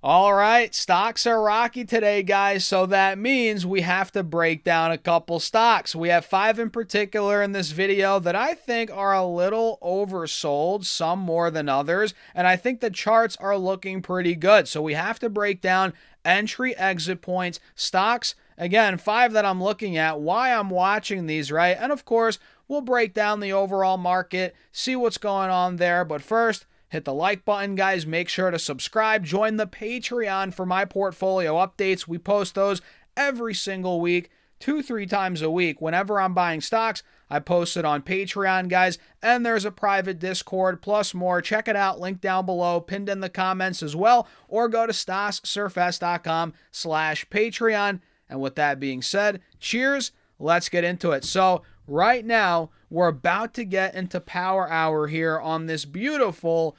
All right, stocks are rocky today, guys, so that means we have to break down a couple stocks. We have 5 in particular in this video that I think are a little oversold, some more than others, and I think the charts are looking pretty good. So we have to break down entry, exit points, stocks, again, 5 that I'm looking at, why I'm watching these, right? And of course, we'll break down the overall market, see what's going on there, but first, hit the like button, guys. Make sure to subscribe. Join the Patreon for my portfolio updates. We post those every single week, 2-3 times a week. Whenever I'm buying stocks, I post it on Patreon, guys. And there's a private Discord, plus more. Check it out. Link down below, pinned in the comments as well. Or go to stassurfs.com/Patreon. And with that being said, cheers. Let's get into it. So right now, we're about to get into Power Hour here on this beautiful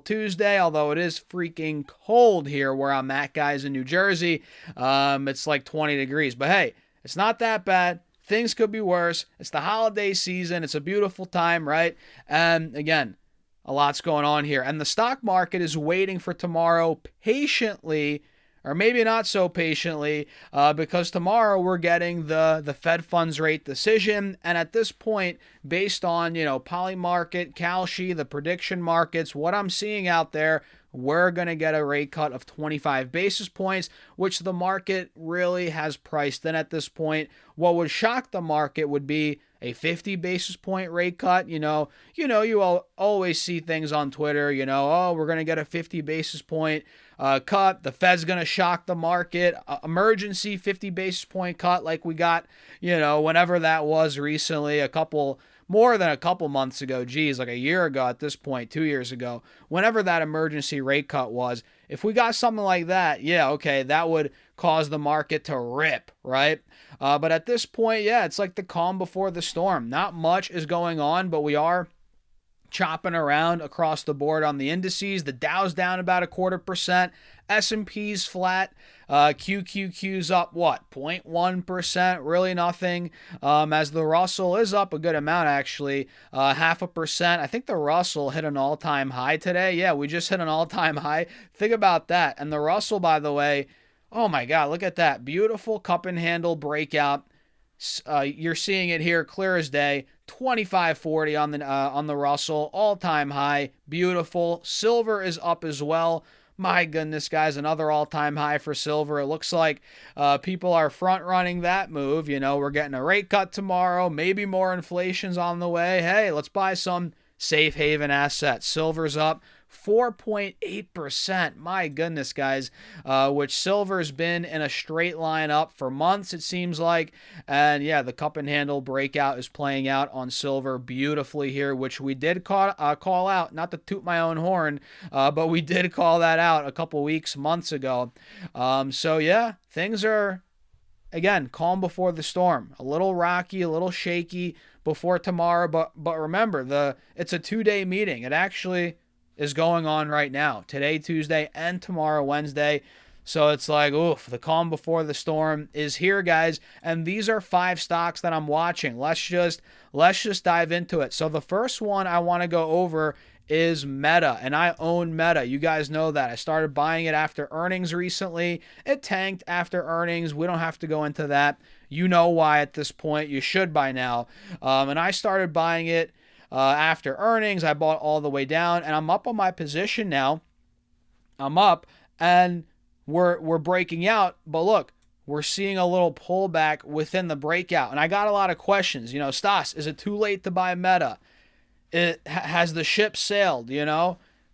Tuesday, although it is freaking cold here where I'm at, guys, in New Jersey. It's like 20 degrees, but hey, it's not that bad. Things could be worse. It's the holiday season. It's a beautiful time, right? And again, a lot's going on here. And the stock market is waiting for tomorrow patiently, or maybe not so patiently, because tomorrow we're getting the Fed funds rate decision. And at this point, based on, Polymarket, Kalshi, the prediction markets, what I'm seeing out there, we're going to get a rate cut of 25 basis points, which the market really has priced in at this point. What would shock the market would be a 50 basis point rate cut. You always see things on Twitter, oh, we're going to get a 50 basis point cut. The Fed's going to shock the market. Emergency 50 basis point cut like we got, whenever that was recently, more than a couple months ago, like a year ago at this point, 2 years ago, whenever that emergency rate cut was. If we got something like that, okay, that would cause the market to rip, right? But at this point, it's like the calm before the storm. Not much is going on, but we are chopping around across the board on the indices. The Dow's down about 0.25%. S&P's flat. QQQ's up, 0.1%? Really nothing. As the Russell is up a good amount, actually. 0.5%. I think the Russell hit an all-time high today. Yeah, we just hit an all-time high. Think about that. And the Russell, by the way, oh my God, look at that. Beautiful cup and handle breakout. You're seeing it here clear as day. 25.40 on the Russell, all-time high. Beautiful. Silver is up as well. My goodness, guys, another all-time high for silver. It looks like people are front-running that move. We're getting a rate cut tomorrow. Maybe more inflation's on the way. Hey, let's buy some safe haven assets. Silver's up 4.8%. My goodness, guys, which silver's been in a straight line up for months, it seems like. And yeah, the cup and handle breakout is playing out on silver beautifully here, which we did call out, not to toot my own horn, but we did call that out a couple months ago. So yeah, things are, again, calm before the storm. A little rocky, a little shaky before tomorrow, but remember, it's a 2-day meeting. It actually is going on right now. Today, Tuesday, and tomorrow, Wednesday. So it's like, oof, the calm before the storm is here, guys. And these are 5 stocks that I'm watching. Let's just dive into it. So the first one I want to go over is Meta, and I own Meta. You guys know that. I started buying it after earnings recently. It tanked after earnings. We don't have to go into that. You know why at this point. You should by now. And I started buying it after earnings. I bought all the way down, and I'm up on my position now. I'm up, and we're breaking out. But look, we're seeing a little pullback within the breakout, and I got a lot of questions. Stas, is it too late to buy Meta? Has the ship sailed? It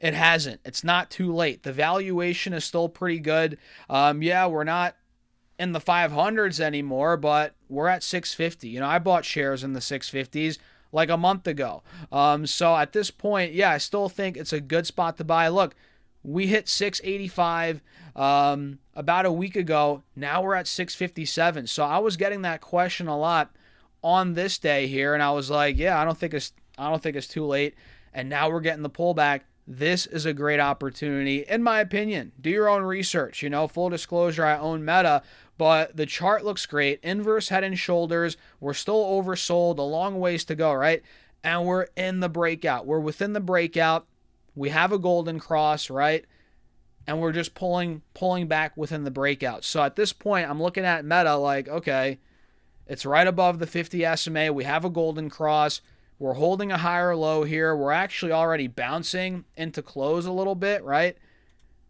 hasn't. It's not too late. The valuation is still pretty good. We're not in the 500s anymore, but we're at 650. I bought shares in the 650s like a month ago. So at this point, I still think it's a good spot to buy. Look, we hit 685 about a week ago. Now we're at 657. So I was getting that question a lot on this day here, and I was like, I don't think it's too late. And now we're getting the pullback. This is a great opportunity, in my opinion. Do your own research. Full disclosure, I own Meta, but the chart looks great. Inverse head and shoulders. We're still oversold. A long ways to go, right? And we're in the breakout. We're within the breakout. We have a golden cross, right? and we're just pulling back within the breakout. So at this point, I'm looking at Meta like, okay, it's right above the 50 SMA. We have a golden cross. We're holding a higher low here. We're actually already bouncing into close a little bit, right?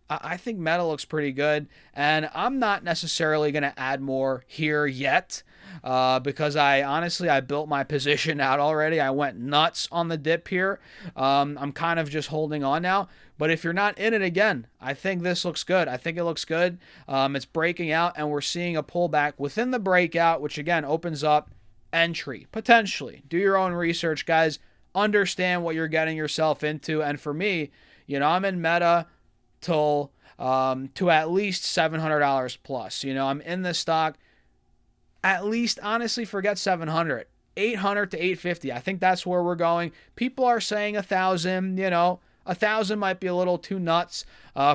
I think Meta looks pretty good, and I'm not necessarily going to add more here yet because I built my position out already. I went nuts on the dip here. I'm kind of just holding on now, but if you're not in it again, I think this looks good. I think it looks good. It's breaking out, and we're seeing a pullback within the breakout, which again opens up entry, potentially. Do your own research, guys. Understand what you're getting yourself into, and for me, I'm in Meta till to at least $700 plus. I'm in this stock at least, honestly, forget 700, 800 to 850. I think that's where we're going. People are saying 1,000. 1,000 might be a little too nuts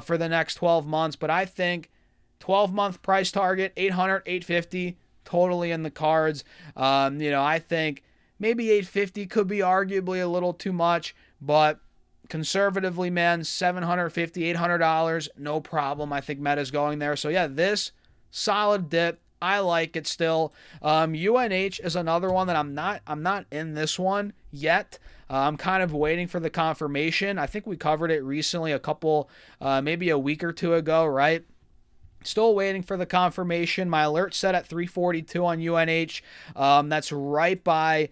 for the next 12 months, but I think 12-month price target 800, 850, totally in the cards. I think maybe 850 could be arguably a little too much, but conservatively, man, $750, $800, no problem. I think Meta's going there. So yeah, this solid dip. I like it still. UNH is another one that I'm not in this one yet. I'm kind of waiting for the confirmation. I think we covered it recently, maybe a week or two ago, right? Still waiting for the confirmation. My alert set at 342 on UNH. That's right by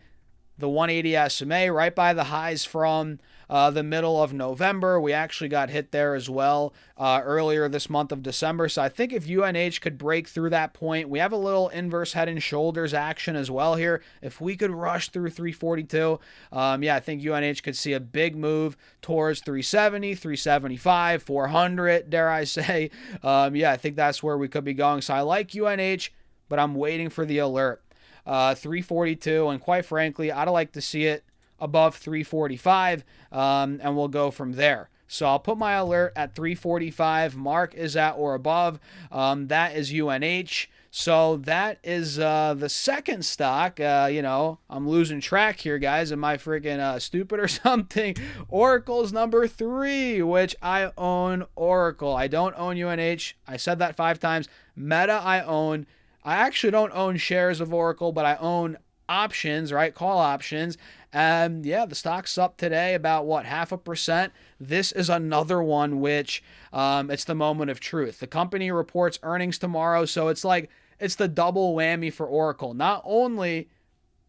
the 180 SMA, right by the highs from the middle of November. We actually got hit there as well earlier this month of December. So I think if UNH could break through that point, we have a little inverse head and shoulders action as well here. If we could rush through 342, I think UNH could see a big move towards 370, 375, 400, dare I say. I think that's where we could be going. So I like UNH, but I'm waiting for the alert. 342, and quite frankly, I'd like to see it above 345, and we'll go from there. So I'll put my alert at 345. Mark is at or above. That is UNH. So that is the second stock. I'm losing track here, guys. Am I freaking stupid or something? Oracle's number 3, which I own Oracle. I don't own UNH. I said that 5 times. Meta I own. I actually don't own shares of Oracle, but I own options, right? Call options. And the stock's up today about 0.5%. This is another one which it's the moment of truth. The company reports earnings tomorrow, so it's the double whammy for Oracle. Not only,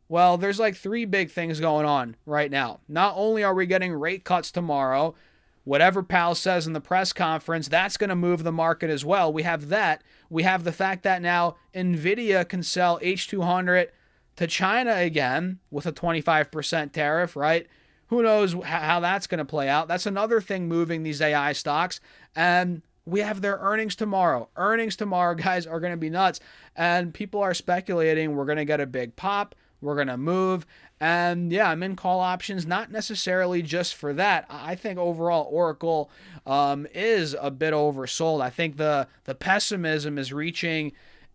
there's 3 big things going on right now. Not only are we getting rate cuts tomorrow, whatever Powell says in the press conference, that's going to move the market as well. We have that. We have the fact that now NVIDIA can sell H200 to China again with a 25% tariff, right? Who knows how that's going to play out? That's another thing moving these AI stocks. And we have their earnings tomorrow. Earnings tomorrow, guys, are going to be nuts. And people are speculating we're going to get a big pop. We're going to move. And I'm in call options, not necessarily just for that. I think overall Oracle is a bit oversold. I think the pessimism is reaching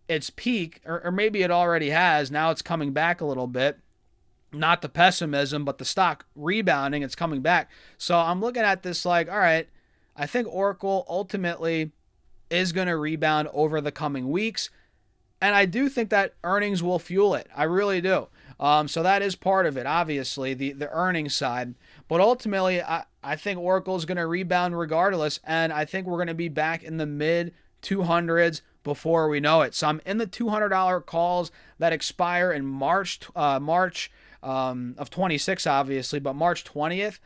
its peak, or maybe it already has. Now it's coming back a little bit. Not the pessimism, but the stock rebounding. It's coming back. So I'm looking at this like, all right, I think Oracle ultimately is going to rebound over the coming weeks. And I do think that earnings will fuel it. I really do. So that is part of it, obviously, the earnings side. But ultimately, I think Oracle is going to rebound regardless. And I think we're going to be back in the mid 200s before we know it. So I'm in the $200 calls that expire in March of 26, obviously, but March 20th.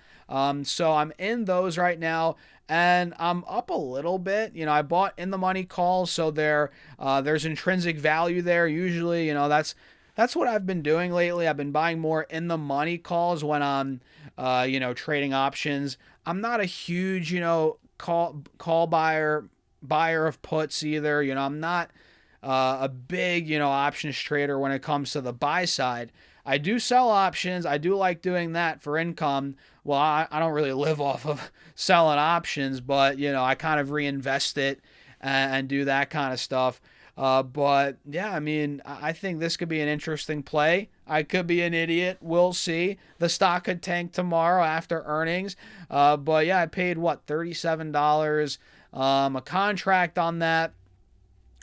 So I'm in those right now. And I'm up a little bit. I bought in the money calls, so there's intrinsic value there. Usually, that's what I've been doing lately. I've been buying more in the money calls when I'm, trading options. I'm not a huge, call buyer of puts either. I'm not a big, options trader when it comes to the buy side. I do sell options. I do like doing that for income. Well, I don't really live off of selling options, but, I kind of reinvest it and do that kind of stuff. But yeah, I think this could be an interesting play. I could be an idiot. We'll see. The stock could tank tomorrow after earnings. But yeah, I paid $37 a contract on that,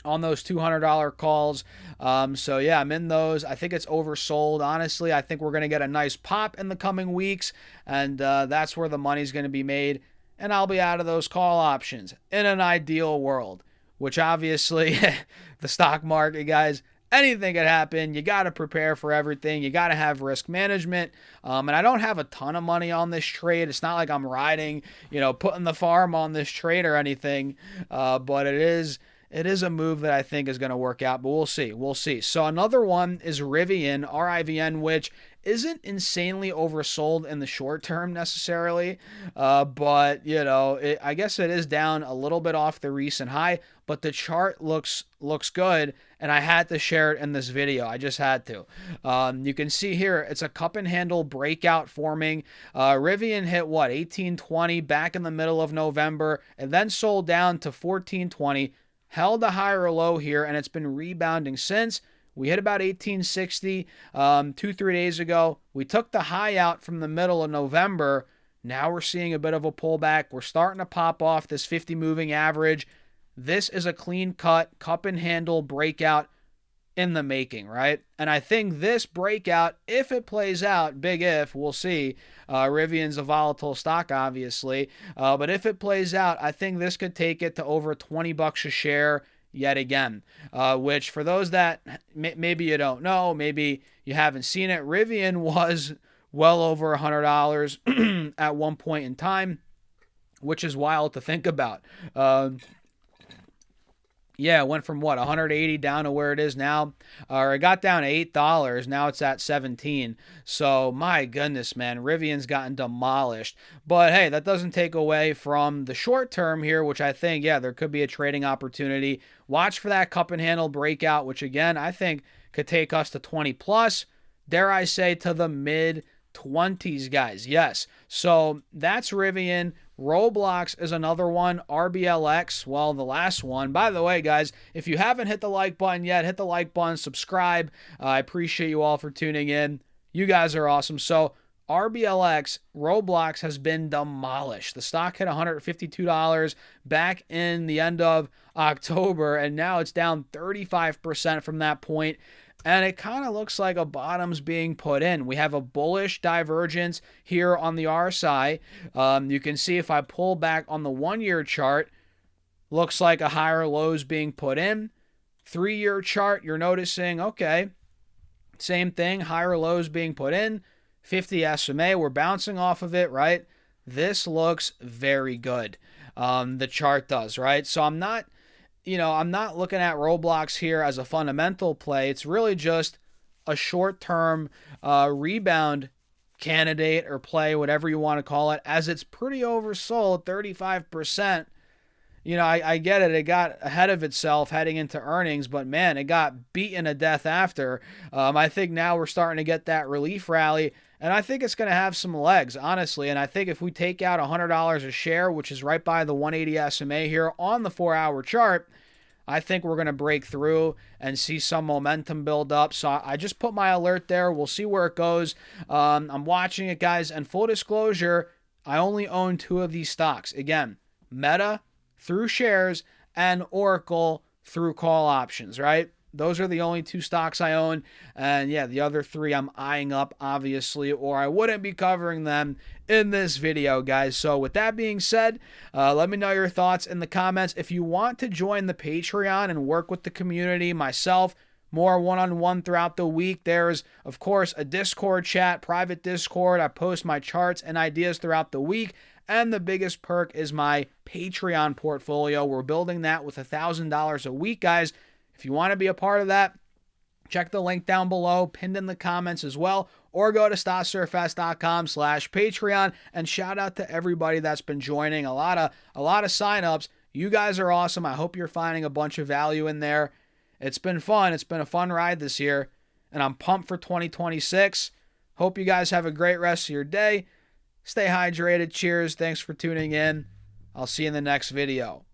on those $200 calls. So yeah, I'm in those. I think it's oversold. Honestly, I think we're going to get a nice pop in the coming weeks, and that's where the money's going to be made. And I'll be out of those call options in an ideal world, which obviously the stock market, guys, anything could happen. You got to prepare for everything. You got to have risk management. And I don't have a ton of money on this trade. It's not like I'm riding, putting the farm on this trade or anything. But it is a move that I think is going to work out, but we'll see. We'll see. So another one is Rivian, RIVN, which isn't insanely oversold in the short term necessarily, but I guess it is down a little bit off the recent high, but the chart looks good, and I had to share it in this video. I just had to. You can see here it's a cup and handle breakout forming. Rivian hit 1820 back in the middle of November, and then sold down to 1420. Held a higher low here, and it's been rebounding since. We hit about 1860 2-3 days ago. We took the high out from the middle of November. Now we're seeing a bit of a pullback. We're starting to pop off this 50 moving average. This is a clean cut, cup and handle breakout in the making, right? And I think this breakout, if it plays out, big if, we'll see. Rivian's a volatile stock, obviously. But if it plays out, I think this could take it to over $20 a share yet again. Which, for those that maybe you don't know, maybe you haven't seen it, Rivian was well over $100 at one point in time, which is wild to think about. Yeah, it went from 180 down to where it is now, or it got down to $8. Now it's at 17. So my goodness, man, Rivian's gotten demolished. But hey, that doesn't take away from the short term here, which I think, yeah, there could be a trading opportunity. Watch for that cup and handle breakout, which again I think could take us to 20 plus. Dare I say to the mid 20s, guys. Yes. So that's Rivian. Roblox is another one. RBLX, well, the last one. By the way, guys, if you haven't hit the like button yet, hit the like button, subscribe. I appreciate you all for tuning in. You guys are awesome. So RBLX, Roblox has been demolished. The stock hit $152 back in the end of October, and now it's down 35% from that point. And it kind of looks like a bottom's being put in. We have a bullish divergence here on the RSI. You can see if I pull back on the 1-year chart, looks like a higher low's being put in. 3-year chart, you're noticing, okay, same thing, higher lows being put in. 50 SMA, we're bouncing off of it, right? This looks very good. The chart does, right? So I'm not looking at Roblox here as a fundamental play. It's really just a short-term rebound candidate or play, whatever you want to call it, as it's pretty oversold, 35%. I get it. It got ahead of itself heading into earnings, but man, it got beaten to death after. I think now we're starting to get that relief rally, and I think it's going to have some legs, honestly. And I think if we take out $100 a share, which is right by the 180 SMA here on the 4-hour chart, I think we're going to break through and see some momentum build up. So I just put my alert there. We'll see where it goes. I'm watching it, guys. And full disclosure, I only own 2 of these stocks. Again, Meta through shares and Oracle through call options, right? Those are the only 2 stocks I own. And yeah, the other 3 I'm eyeing up, obviously, or I wouldn't be covering them in this video, guys. So with that being said, let me know your thoughts in the comments. If you want to join the Patreon and work with the community, myself, more one-on-one throughout the week, there's, of course, a Discord chat, private Discord. I post my charts and ideas throughout the week. And the biggest perk is my Patreon portfolio. We're building that with $1,000 a week, guys. If you want to be a part of that, check the link down below, pinned in the comments as well, or go to stocksurfest.com/Patreon, and shout out to everybody that's been joining. A lot of signups. You guys are awesome. I hope you're finding a bunch of value in there. It's been fun. It's been a fun ride this year, and I'm pumped for 2026. Hope you guys have a great rest of your day. Stay hydrated. Cheers. Thanks for tuning in. I'll see you in the next video.